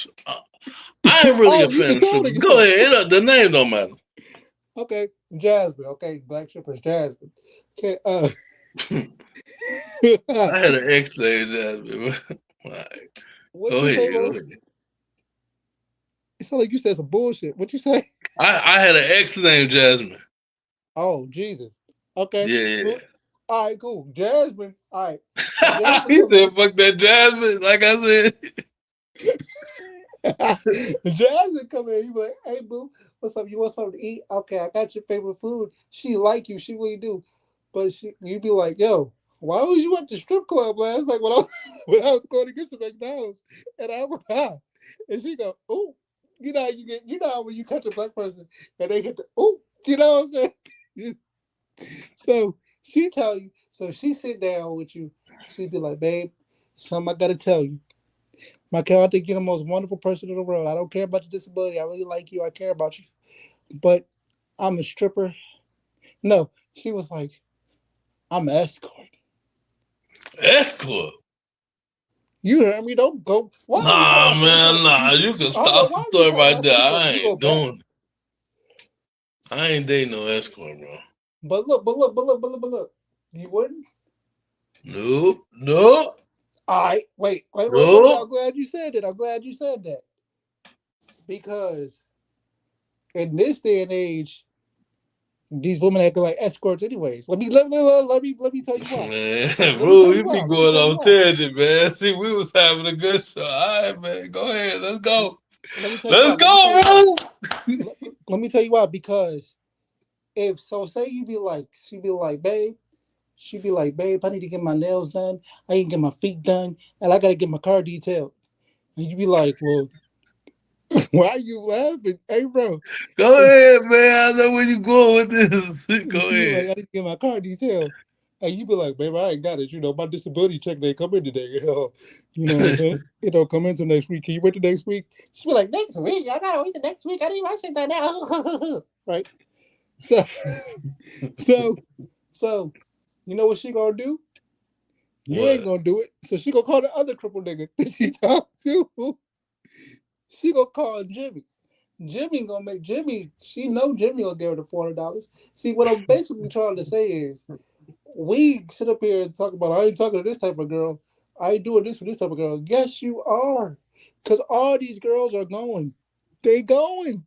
I ain't really a you fan just of told strippers. niggas Go so. ahead. The name don't matter. Okay, Jasmine. Okay, black strippers, Jasmine. Okay, I had an ex named Jasmine. Like, what go you say, ahead. bro? Go ahead. It sound like you said some bullshit. What you say? I had an ex named Jasmine. Oh, Jesus. Okay. Yeah, Well, all right, cool. Jasmine. All right. So yeah. Jasmine He come said, "Fuck that Jasmine." Like I said. in. Jasmine come in. You be like, hey, boo, what's up? You want something to eat? Okay, I got your favorite food. She like you. She really do. But you be like, yo, why was you at the strip club last night when I was, when I was going to get some McDonald's and I was high? And she go, ooh. You know how you get, you know how when you touch a black person and they hit the ooh, you know what I'm saying? So she tell you, so she sit down with you. She be like, babe, something I gotta tell you. Michael, I think you're the most wonderful person in the world. I don't care about your disability. I really like you. I care about you. But I'm a stripper. No, she was like, I'm an escort. Escort. You heard me? Don't go. Why every time Nah, I say man, something, nah. You can I don't know stop the why every story time I right there. say I something, you go ain't back. doing. I ain't dating no escort, bro. But look, but look, but look, but look, but look. You wouldn't? Nope, nope, All right, wait. I'm nope. glad you said that. I'm glad you said that. Because in this day and age, these women acting like escorts anyways. Let me tell you why. Man, Let me bro, tell you you be why. Let me going tell you on why. tangent, man. See, we was having a good show. All right, man, go ahead. Let's go. Let me tell you why. Let's Let me tell go, you why. bro. Let me tell you why. Because if so, say you be like, she'd be like, babe, I need to get my nails done. I need to get my feet done, and I gotta get my car detailed. And you be like, well, why are you laughing? Hey, bro. Go ahead, man. I know where you going with this. Go She be like, ahead. I need to get my car detailed. And you be like, babe, I ain't got it. You know, my disability check they come in today. You know what I'm saying? It don't come in till next week. Can you wait till next week? She be like, next week? I gotta wait till next week. I need my shit done now. Right? So, so, so, you know what she gonna do? You ain't What? gonna do it. So she gonna call the other crippled nigga that she talked to. She gonna call Jimmy. Jimmy gonna make Jimmy. She know Jimmy gonna give her the $400. See, what I'm basically trying to say is, we sit up here and talk about, I ain't talking to this type of girl. I ain't doing this for this type of girl. Yes, you are, because all these girls are going. They going.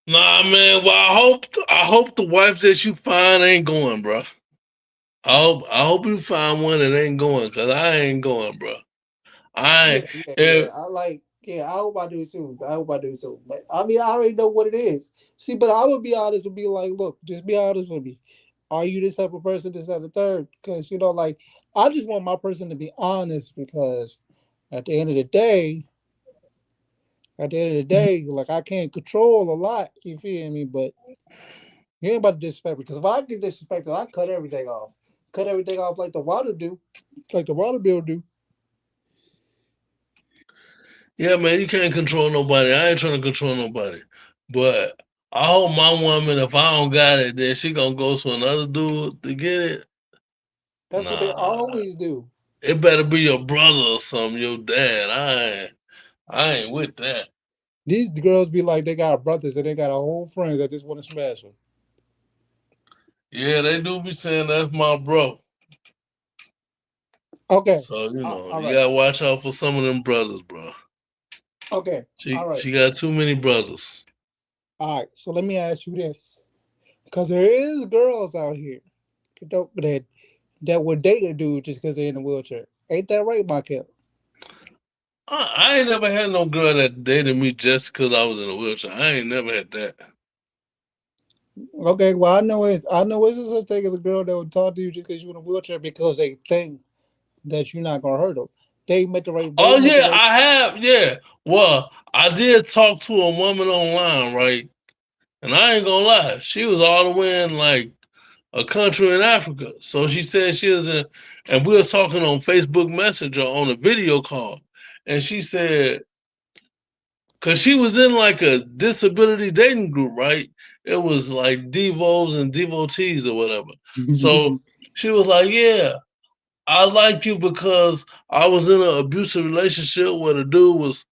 Nah, man. Well, I hope the wife that you find ain't going, bro. I hope you find one that ain't going, cause I ain't going, bro. Yeah, I yeah, yeah. if I like. Yeah, I hope I do too. I hope I do too. But I mean, I already know what it is. See, but I would be honest and be like, look, just be honest with me. Are you this type of person? This, that, the third? Because like, I just want my person to be honest. Because at the end of the day, like I can't control a lot. You feel me? But you ain't about to disrespect me. Because if I get disrespected, I cut everything off. Cut everything off like the water do, like the water bill do. Yeah, man, you can't control nobody. I ain't trying to control nobody. But I hope my woman, if I don't got it, then she gonna go to another dude to get it. That's what they Nah. always do. It better be your brother or something, your dad. I ain't with that. These girls be like they got brothers and they got a whole friends that just want to smash them. Yeah, they do be saying that's my bro. Okay. So, All you right. gotta watch out for some of them brothers, bro. Okay. All right. She got too many brothers. All right. So let me ask you this. Because there is girls out here that would date a dude just because they're in a wheelchair. Ain't that right, Michael? I ain't never had no girl that dated me just because I was in a wheelchair. I ain't never had that. Okay, well I know it's a such thing as a girl that would talk to you just because you're in a wheelchair because they think that you're not gonna hurt them. They Oh make the yeah, right. I have. Yeah. Well, I did talk to a woman online, right? And I ain't gonna lie, she was all the way in like a country in Africa. So she said she was in, and we were talking on Facebook Messenger on a video call, and she said, cause she was in like a disability dating group, right? It was like devos and devotees or whatever. So she was like, yeah. I like you because I was in an abusive relationship where the dude was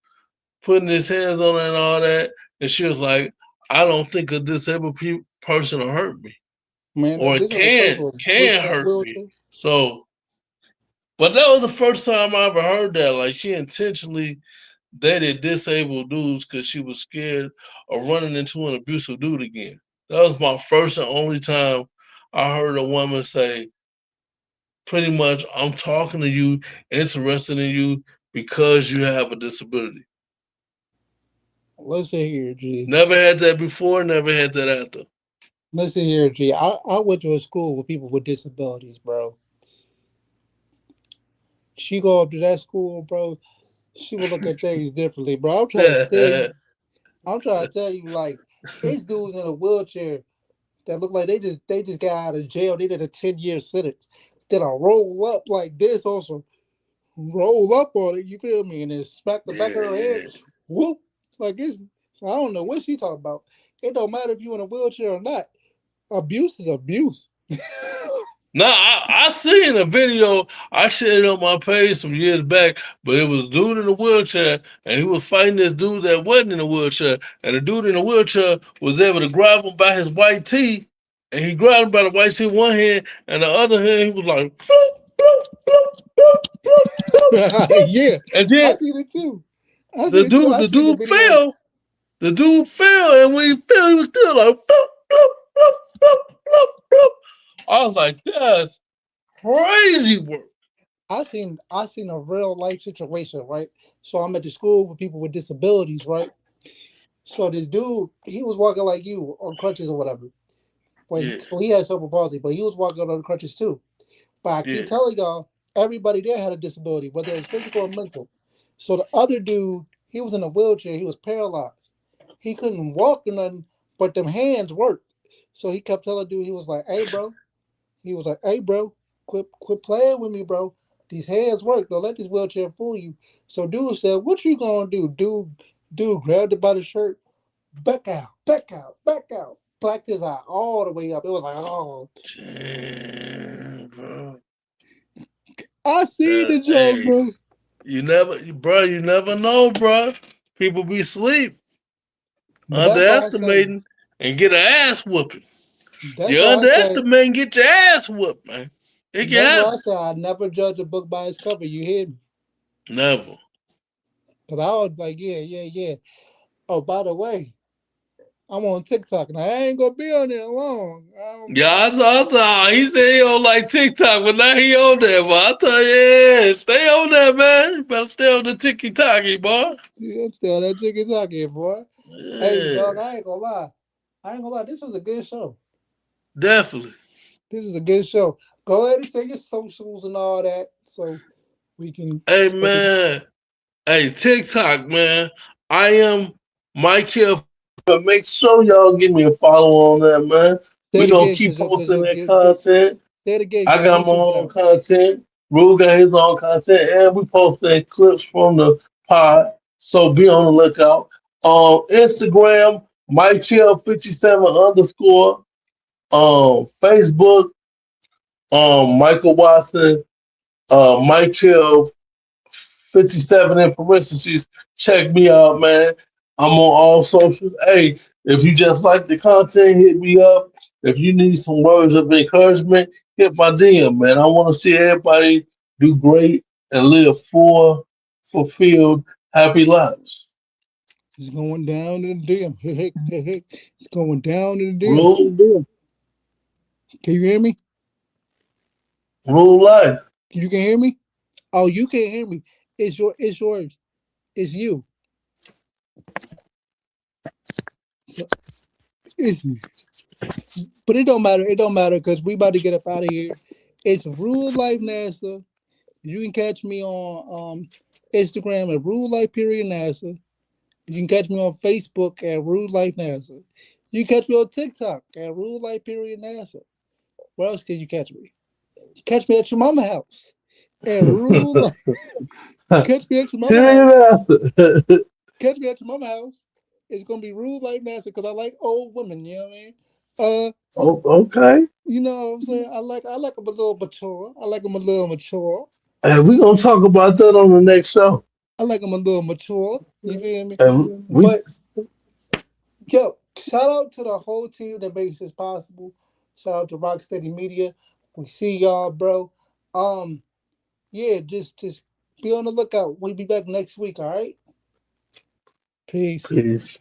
putting his hands on her and all that, and she was like, "I don't think a disabled person will hurt me, Man, or that it disabled person can was pushing can that hurt me." wheelchair. So, but that was the first time I ever heard that. Like she intentionally dated disabled dudes because she was scared of running into an abusive dude again. That was my first and only time I heard a woman say, pretty much, I'm talking to you, interested in you because you have a disability. Listen here, G. Never had that before, never had that after. Listen here, G. I went to a school with people with disabilities, bro. She go up to that school, bro. She will look at things differently, bro. I'm trying to tell you. I'm trying to tell you, like, it's dudes in a wheelchair that look like they just got out of jail. They did a 10-year sentence. Then I roll up like this, also roll up on it. You feel me? And then smack the back of her head. Yeah. Whoop! Like it's. So I don't know what she talking about. It don't matter if you in a wheelchair or not. Abuse is abuse. Now I seen a video I shared on my page some years back, but it was a dude in a wheelchair and he was fighting this dude that wasn't in a wheelchair, and the dude in the wheelchair was able to grab him by his white tee, and he grabbed him by the white tee one hand, and the other hand he was like, bloop, bloop, bloop, bloop, bloop, bloop, bloop. Yeah, And I then seen it too. I seen the it too. dude I the seen the dude video. fell, the dude fell, and when he fell, he was still like, bloop, bloop, bloop, bloop, bloop, bloop. I was like, that's crazy work. I seen a real life situation, right? So I'm at the school with people with disabilities, right? So this dude, he was walking like you on crutches or whatever. Yeah, So he had cerebral palsy, but he was walking on crutches too. But I keep yeah. telling y'all, everybody there had a disability, whether it was physical or mental. So the other dude, he was in a wheelchair. He was paralyzed. He couldn't walk or nothing, but them hands worked. So he kept telling dude, he was like, "Hey, bro." He was like, "Hey, bro, quit playing with me, bro. These hands work. Don't let this wheelchair fool you." So dude said, "What you gonna do?" Dude grabbed it by the shirt, back out, back out, back out. Blacked his eye all the way up. It was like, oh, Damn, bro. I see the joke, Hey, bro. you never know, bro. People be asleep, But that's why I say, underestimating, and get an ass whooping. that's You why I say, underestimate and get your ass whooped, man. It can that's why I happen. say I never judge a book by its cover. You hear me? Never. Because I was like, yeah, yeah, yeah. Oh, by the way, I'm on TikTok and I ain't gonna be on there long. Yeah, I saw. He said he don't like TikTok, but now he on there, boy. I tell you, yeah, stay on there, man. You better stay on the TikTok, boy. See, I'm still on that TikTok here, boy. Hey, dog, Yeah, I ain't gonna lie. I ain't gonna lie. This was a good show. definitely. This is a good show. Go ahead and say your socials and all that, so we can. Hey, So we, man. Hey, TikTok, man. I am Mike here. Make sure y'all give me a follow on that, man. say We it gonna again, keep cause posting you'll that get. content. Say it again, I cause got my YouTube went own out. content. Rue got his own content, and we posting clips from the pod. So be on the lookout. Instagram, MikeHill57 underscore. Facebook, Michael Watson, Mike Hill 57 in parentheses. Check me out, man. I'm on all socials. Hey, if you just like the content, hit me up. If you need some words of encouragement, hit my DM, man. I want to see everybody do great and live full, fulfilled, happy lives. It's going down in the DM. Hey, hey, hey, hey. It's going down in the DM. Rule, Can you hear me? rule life. You can hear me? Oh, you can't hear me. It's yours. It's you. So it's, but it don't matter. It don't matter because we about to get up out of here. It's Rule Life NASA. You can catch me on Instagram at Rule Life period NASA. You can catch me on Facebook at Rule Life NASA. You can catch me on TikTok at Rule Life period NASA. Where else can you catch me? Catch me at your mama house. And Rule catch me at your mama Hear house. that? Catch me at your mama house. It's gonna be Rule Life NASA because I like old women, you know what I mean? Oh, okay. You know what I'm saying? I like them a little mature. I like them a little mature. And we're gonna talk about that on the next show. I like them a little mature. You feel me? And we But yo, shout out to the whole team that makes this possible. Shout out to Rocksteady Media. We see y'all, bro. Um, yeah, just be on the lookout. We'll be back next week, all right? Peace. peace.